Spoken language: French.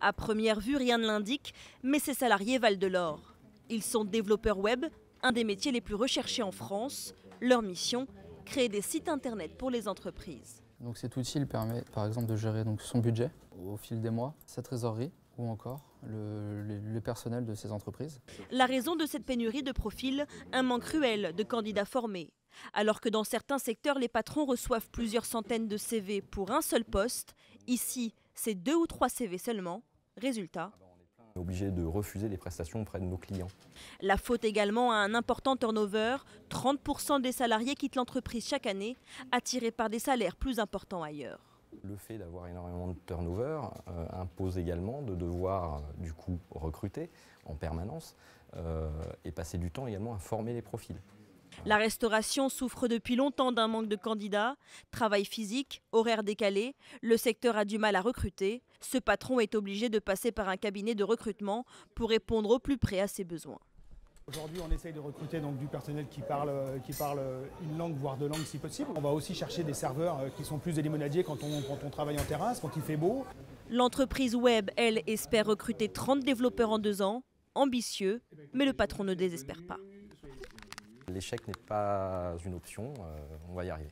À première vue, rien ne l'indique, mais ces salariés valent de l'or. Ils sont développeurs web, un des métiers les plus recherchés en France. Leur mission, créer des sites internet pour les entreprises. Donc cet outil permet par exemple de gérer son budget au fil des mois, sa trésorerie ou encore le personnel de ces entreprises. La raison de cette pénurie de profils, un manque cruel de candidats formés. Alors que dans certains secteurs, les patrons reçoivent plusieurs centaines de CV pour un seul poste, ici, c'est 2 ou 3 CV seulement. Résultat, on est obligé de refuser des prestations auprès de nos clients. La faute également à un important turnover. 30% des salariés quittent l'entreprise chaque année, attirés par des salaires plus importants ailleurs. Le fait d'avoir énormément de turnover impose également de devoir du coup recruter en permanence et passer du temps également à former les profils. La restauration souffre depuis longtemps d'un manque de candidats. Travail physique, horaires décalés, le secteur a du mal à recruter. Ce patron est obligé de passer par un cabinet de recrutement pour répondre au plus près à ses besoins. Aujourd'hui, on essaye de recruter du personnel qui parle une langue, voire 2 langues si possible. On va aussi chercher des serveurs qui sont plus des limonadiers quand on travaille en terrasse, quand il fait beau. L'entreprise web, elle, espère recruter 30 développeurs en 2 ans. Ambitieux, mais le patron ne désespère pas. L'échec n'est pas une option, on va y arriver.